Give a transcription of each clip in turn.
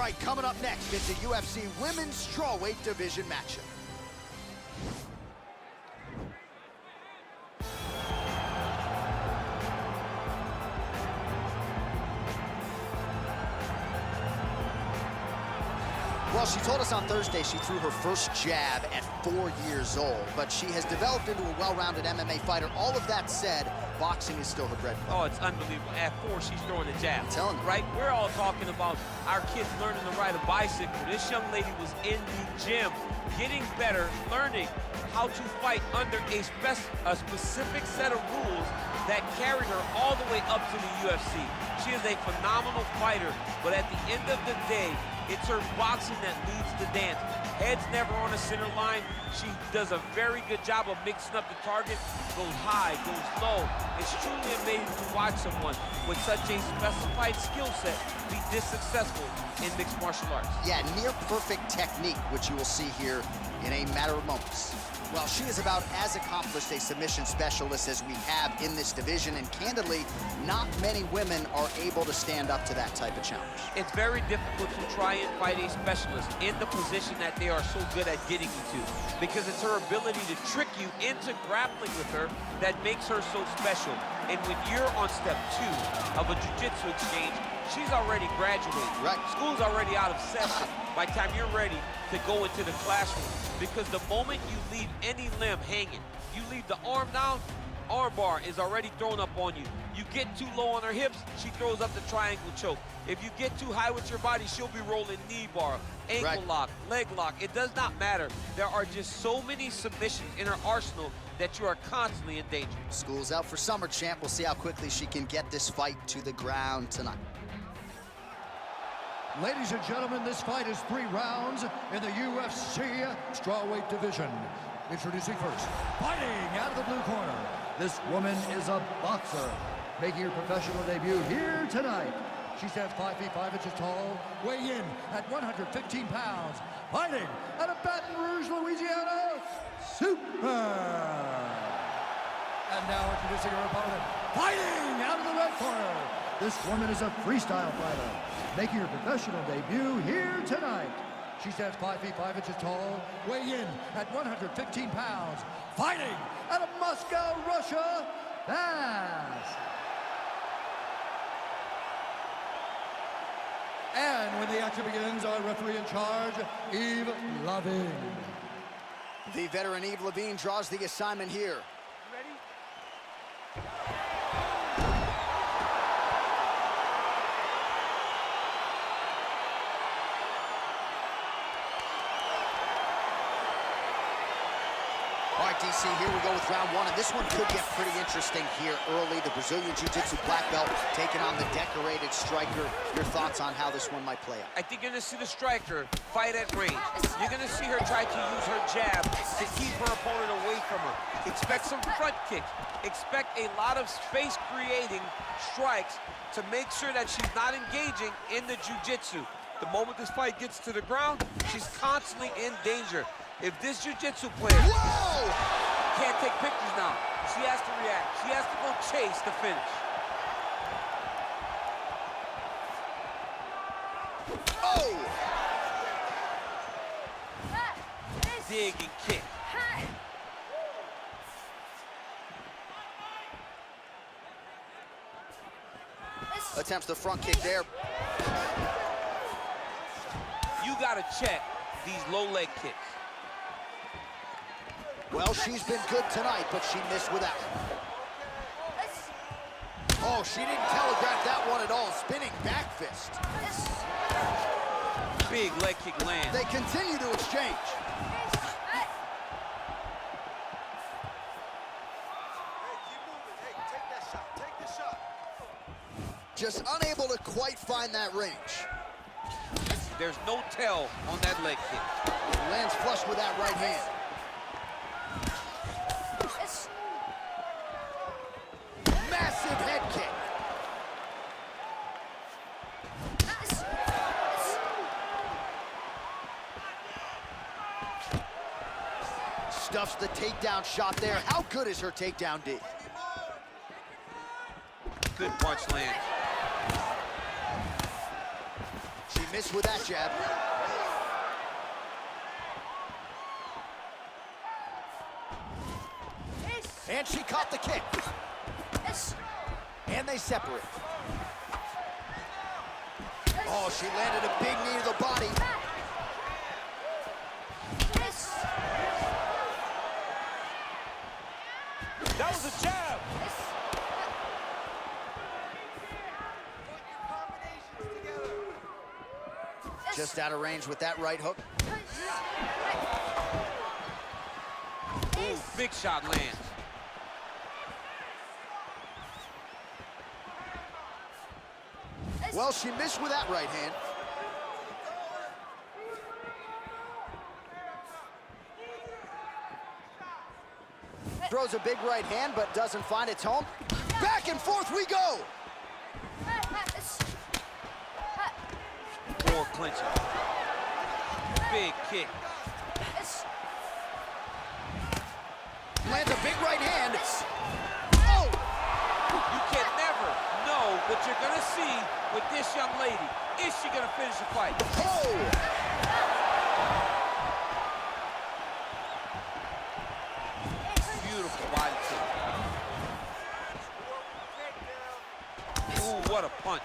right, coming up next, it's a UFC Women's Strawweight Division matchup. Well, she told us on Thursday she threw her first jab at 4 years old, but she has developed into a well-rounded MMA fighter. All of that said, boxing is still her bread and butter. Oh, it's unbelievable. At 4, she's throwing a jab. I'm telling you. Right? We're all talking about our kids learning to ride a bicycle. This young lady was in the gym, getting better, learning how to fight under a specific set of rules that carried her all the way up to the UFC. She is a phenomenal fighter, but at the end of the day, it's her boxing that leads the dance. Head's never on the center line. She does a very good job of mixing up the target. Goes high, goes low. It's truly amazing to watch someone with such a specified skill set be this successful in mixed martial arts. Yeah, near perfect technique, which you will see here in a matter of moments. Well, she is about as accomplished a submission specialist as we have in this division, and candidly, not many women are able to stand up to that type of challenge. It's very difficult to try and fight a specialist in the position that they are so good at getting you to, because it's her ability to trick you into grappling with her that makes her so special. And when you're on step 2 of a jiu-jitsu exchange, she's already graduated. Right. School's already out of session by the time you're ready to go into the classroom. Because the moment you leave any limb hanging, you leave the arm down, arm bar is already thrown up on you. You get too low on her hips, she throws up the triangle choke. If you get too high with your body, she'll be rolling knee bar, ankle lock, leg lock. It does not matter. There are just so many submissions in her arsenal that you are constantly in danger. School's out for summer, champ. We'll see how quickly she can get this fight to the ground tonight. Ladies and gentlemen, this fight is 3 rounds in the UFC Strawweight Division. Introducing first, fighting out of the blue corner. This woman is a boxer, making her professional debut here tonight. She stands 5 feet 5 inches tall, weighing in at 115 pounds. Fighting out of Baton Rouge, Louisiana, Super. And now introducing her opponent, fighting out of the red corner. This woman is a freestyle fighter, making her professional debut here tonight. She stands 5 feet 5 inches tall, weighing in at 115 pounds, fighting out of Moscow, Russia, Baz. And when the action begins, our referee in charge, Yves Lavigne. The veteran Yves Lavigne draws the assignment here. All right, DC, here we go with round 1, and this one could get pretty interesting here early. The Brazilian Jiu-Jitsu black belt taking on the decorated striker. Your thoughts on how this one might play out? I think you're going to see the striker fight at range. You're going to see her try to use her jab to keep her opponent away from her. Expect some front kicks. Expect a lot of space-creating strikes to make sure that she's not engaging in the jiu-jitsu. The moment this fight gets to the ground, she's constantly in danger. If this jiu-jitsu player can't take pictures now, she has to react. She has to go chase the finish. Oh! Dig and kick. Attempts the front kick there. You gotta check these low leg kicks. Well, she's been good tonight, but she missed with that. Oh, she didn't telegraph that one at all. Spinning back fist. Big leg kick lands. They continue to exchange. Just unable to quite find that range. There's no tell on that leg kick. Lands flush with that right hand. Massive head kick. Stuffs the takedown shot there. How good is her takedown D? Good punch land. She missed with that jab. And she caught the kick. And they separate. Oh, she landed a big knee to the body. That was a jab. Just out of range with that right hook. Ooh, big shot lands. Well, she missed with that right hand. Throws a big right hand, but doesn't find its home. Back and forth we go. More clinching. Big kick. Lands a big right hand. Oh! You can never know what you're gonna see with this young lady. Is she gonna finish the fight? Oh! Beautiful body kick. Ooh, what a punch.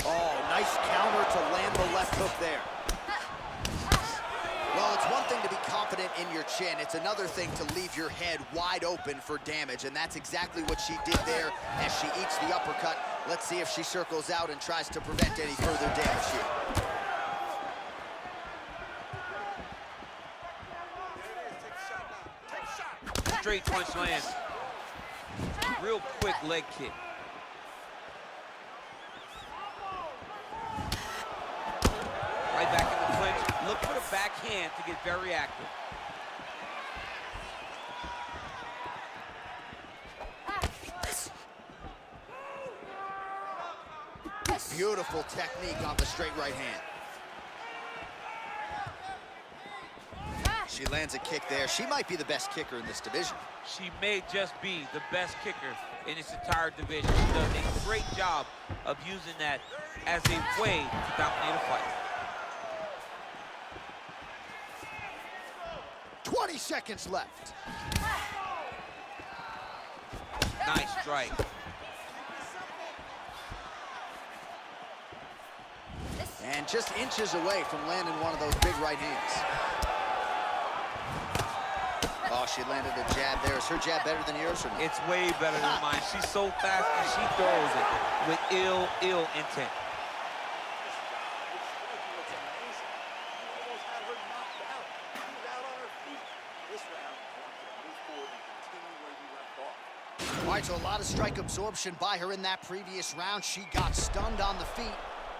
Oh, nice counter to land the left hook there. Well, it's one thing to be confident in your chin. It's another thing to leave your head wide open for damage, and that's exactly what she did there as she eats the uppercut. Let's see if she circles out and tries to prevent any further damage here. Straight punch lands. Real quick leg kick. Right back in the clinch. Look for the backhand to get very active. Beautiful technique on the straight right hand. She lands a kick there. She might be the best kicker in this division. She may just be the best kicker in this entire division. She does a great job of using that as a way to dominate a fight. 20 seconds left. Nice strike. And just inches away from landing one of those big right hands. Oh, she landed a jab there. Is her jab better than yours or not? It's way better than mine. She's so fast and she throws it with ill intent. All right, so a lot of strike absorption by her in that previous round. She got stunned on the feet,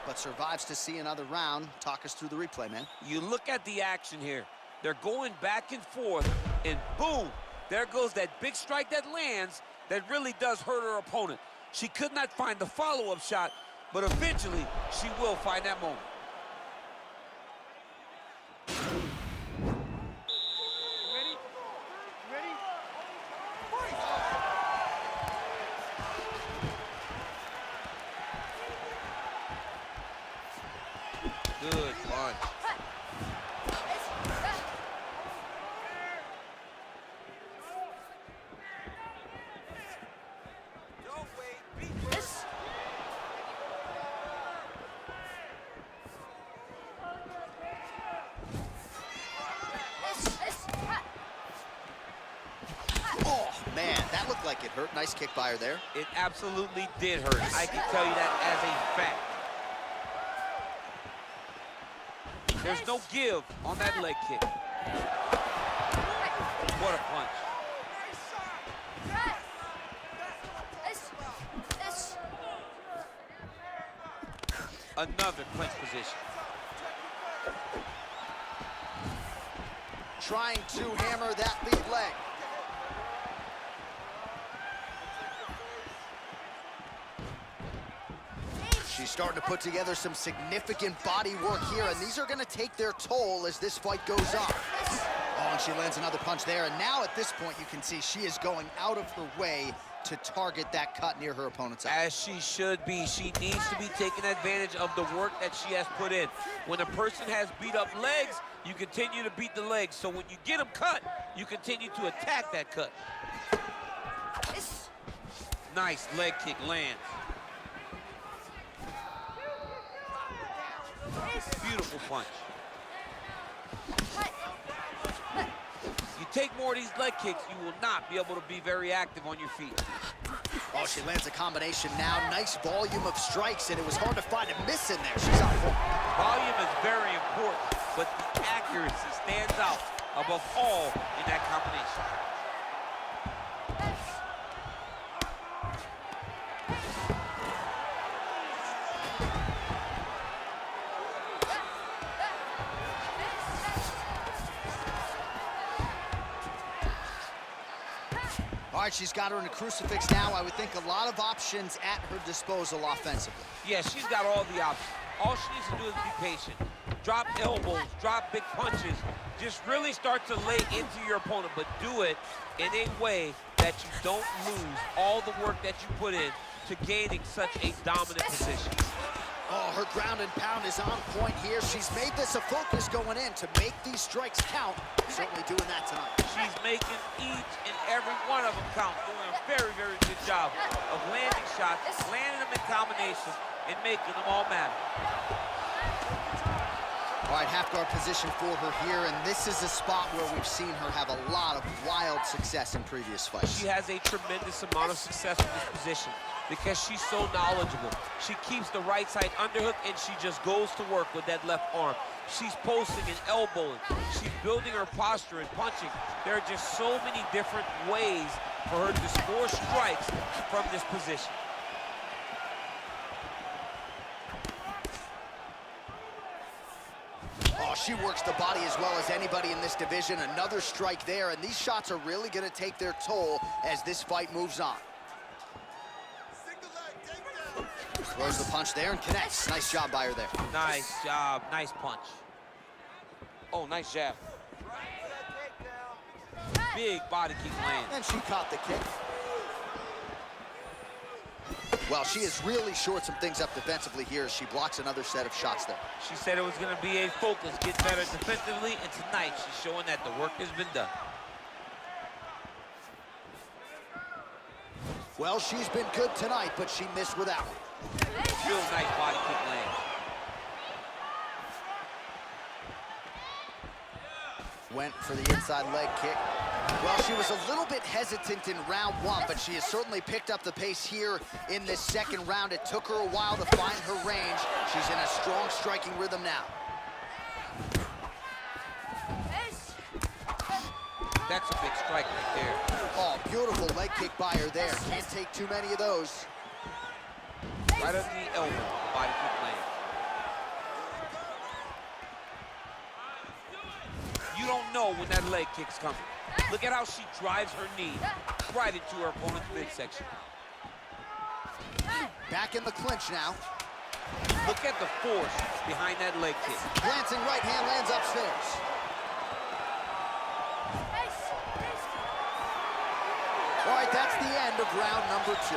but survives to see another round. Talk us through the replay, man. You look at the action here. They're going back and forth, and boom, there goes that big strike that lands that really does hurt her opponent. She could not find the follow-up shot, but eventually she will find that moment. Good punch. Oh, man, that looked like it hurt. Nice kick by her there. It absolutely did hurt. I can tell you that as a fact. There's no give on that leg kick. What a punch. Another clinch position. Trying to hammer that lead leg. She's starting to put together some significant body work here, and these are going to take their toll as this fight goes on. and she lands another punch there. And now at this point, you can see she is going out of her way to target that cut near her opponent's eye. As she should be. She needs to be taking advantage of the work that she has put in. When a person has beat up legs, you continue to beat the legs. So when you get them cut, you continue to attack that cut. Nice leg kick lands. Beautiful punch. You take more of these leg kicks, you will not be able to be very active on your feet. Oh, she lands a combination now. Nice volume of strikes, and it was hard to find a miss in there. She's on point. Volume is very important, but the accuracy stands out above all in that combination. All right, she's got her in a crucifix now. I would think a lot of options at her disposal offensively. Yeah, she's got all the options. All she needs to do is be patient. Drop elbows, drop big punches. Just really start to lay into your opponent, but do it in a way that you don't lose all the work that you put in to gaining such a dominant position. Oh, her ground and pound is on point here. She's made this a focus going in to make these strikes count. Certainly doing that tonight. She's making each and every one of them count. Doing a very, very good job of landing shots, landing them in combination, and making them all matter. All right, half guard position for her here, and this is a spot where we've seen her have a lot of wild success in previous fights. She has a tremendous amount of success in this position because she's so knowledgeable. She keeps the right side underhook, and she just goes to work with that left arm. She's posting and elbowing. She's building her posture and punching. There are just so many different ways for her to score strikes from this position. Oh, she works the body as well as anybody in this division. Another strike there, and these shots are really going to take their toll as this fight moves on. Throws the punch there and connects. Nice job by her there. Nice job. Nice punch. Oh, nice jab. Big body kick land. And she caught the kick. Well, she has really shored some things up defensively here as she blocks another set of shots there. She said it was going to be a focus, get better defensively, and tonight she's showing that the work has been done. Well, she's been good tonight, but she missed without it. Real nice body kick land. Went for the inside leg kick. Well, she was a little bit hesitant in round one, but she has certainly picked up the pace here in this second round. It took her a while to find her range. She's in a strong striking rhythm now. That's a big strike right there. Oh, beautiful leg kick by her there. Can't take too many of those. Right under the elbow, the body kick land. You don't know when that leg kick's coming. Look at how she drives her knee right into her opponent's midsection. Back in the clinch now. Look at the force behind that leg kick. Glancing right hand lands upstairs. All right, that's the end of round number 2.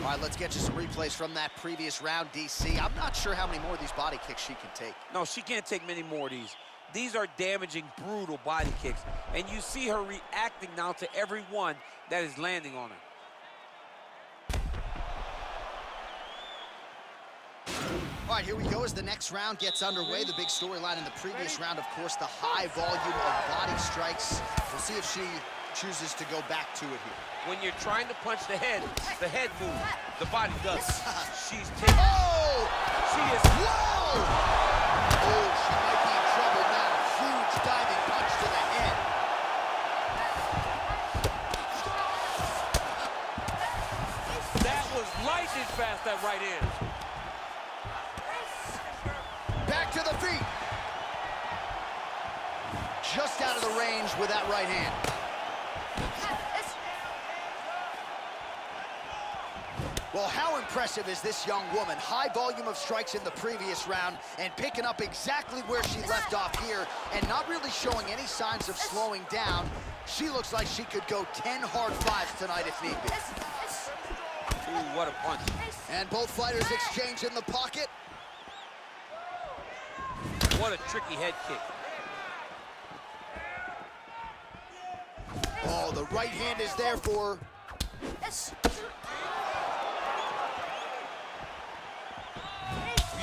All right, let's get you some replays from that previous round, DC. I'm not sure how many more of these body kicks she can take. No, she can't take many more of these. These are damaging, brutal body kicks. And you see her reacting now to every one that is landing on her. All right, here we go as the next round gets underway. The big storyline in the previous round, of course, the high volume of body strikes. We'll see if she chooses to go back to it here. When you're trying to punch the head moves, the body does. She's taking. Oh! She is. Whoa! Oh, she might be in trouble now. Huge diving punch to the head. That was lightning fast, that right hand. Back to the feet. Just out of the range with that right hand. Well, how impressive is this young woman? High volume of strikes in the previous round and picking up exactly where she left off here and not really showing any signs of slowing down. She looks like she could go 10 hard fives tonight if need be. Ooh, what a punch. And both fighters exchange in the pocket. What a tricky head kick. Oh, the right hand is there for her.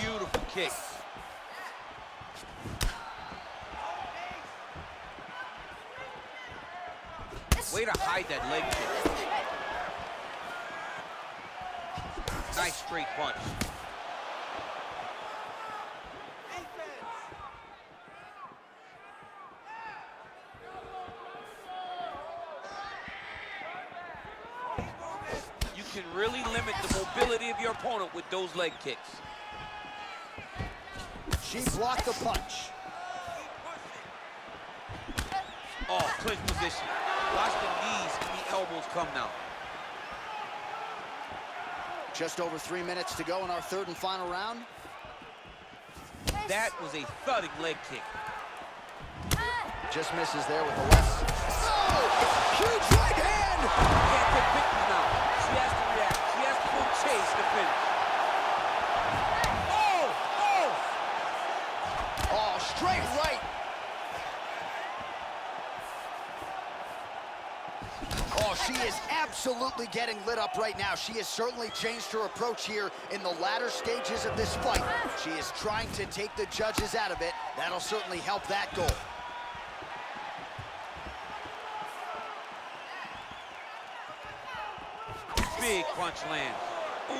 Beautiful kick. Way to hide that leg kick. Nice straight punch. You can really limit the mobility of your opponent with those leg kicks. She blocked the punch. Oh, clinch position. Watch the knees and the elbows come now. Just over 3 minutes to go in our third and final round. That was a thudding leg kick. Just misses there with the left. Oh! Huge right hand! Can't take victory now. She has to react. She has to go chase the finish. Oh, straight right. Oh, she is absolutely getting lit up right now. She has certainly changed her approach here in the latter stages of this fight. She is trying to take the judges out of it. That'll certainly help that goal. Big punch lands. Ooh.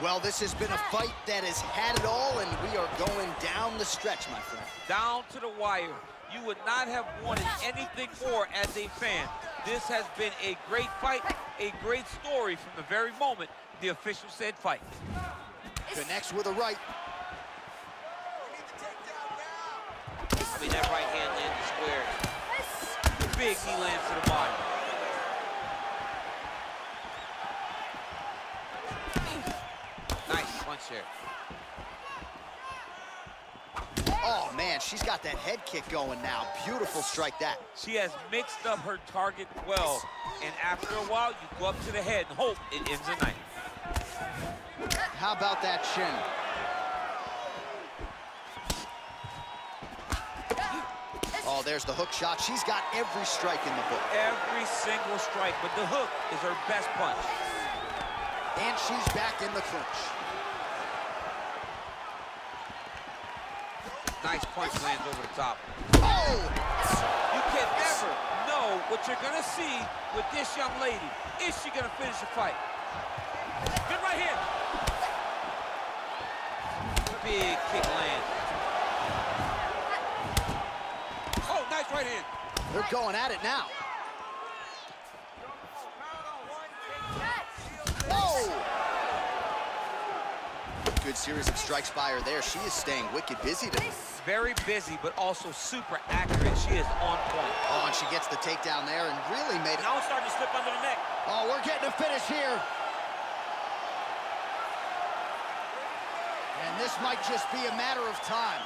Well, this has been a fight that has had it all, and we are going down the stretch, my friend. Down to the wire. You would not have wanted anything more as a fan. This has been a great fight, a great story from the very moment the official said fight. Connects with a right. I mean, that right hand landed square. Big knee lands to the body. Nice punch there. Oh, man, she's got that head kick going now. Beautiful strike, that. She has mixed up her target well, and after a while, you go up to the head and hope it ends the night. How about that chin? Oh, there's the hook shot. She's got every strike in the book. Every single strike, but the hook is her best punch. And she's back in the clinch. Nice punch lands over the top. Oh! You can never know what you're gonna see with this young lady. Is she gonna finish the fight? Good right hand. Big kick lands. Oh, nice right hand. They're going at it now. Oh! Good series of strikes by her there. She is staying wicked busy tonight. Very busy, but also super accurate. She is on point. Oh, and she gets the takedown there and really made it. Now it's starting to slip under the neck. Oh, we're getting a finish here. And this might just be a matter of time.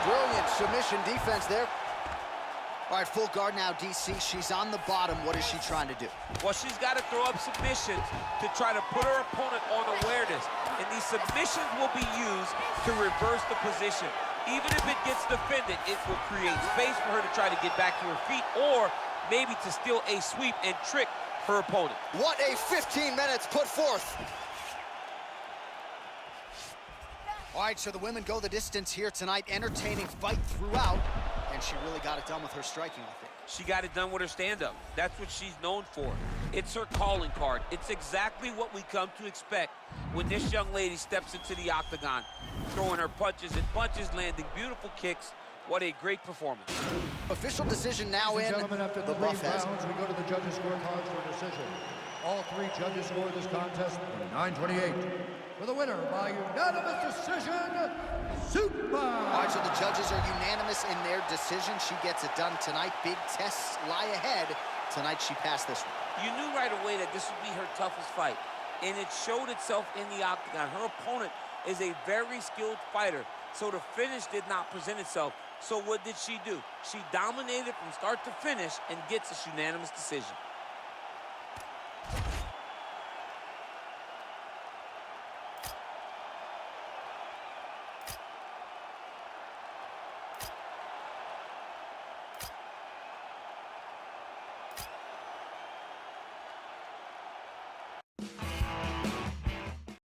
Brilliant submission defense there. All right, full guard now, DC. She's on the bottom. What is she trying to do? Well, she's got to throw up submissions to try to put her opponent on awareness. And these submissions will be used to reverse the position. Even if it gets defended, it will create space for her to try to get back to her feet or maybe to steal a sweep and trick her opponent. What a 15 minutes put forth. All right, so the women go the distance here tonight, entertaining fight throughout, and she really got it done with her striking, I think. She got it done with her stand-up. That's what she's known for. It's her calling card. It's exactly what we come to expect when this young lady steps into the octagon, throwing her punches and punches, landing beautiful kicks. What a great performance. Official decision now in. After the 3 buff has. rounds, we go to the judges' scorecards for decision. All three judges scored this contest 29-28. For the winner by unanimous decision, Super! All right, so the judges are unanimous in their decision. She gets it done tonight. Big tests lie ahead. Tonight she passed this one. You knew right away that this would be her toughest fight, and it showed itself in the octagon. Her opponent is a very skilled fighter, so the finish did not present itself. So what did she do? She dominated from start to finish and gets a unanimous decision.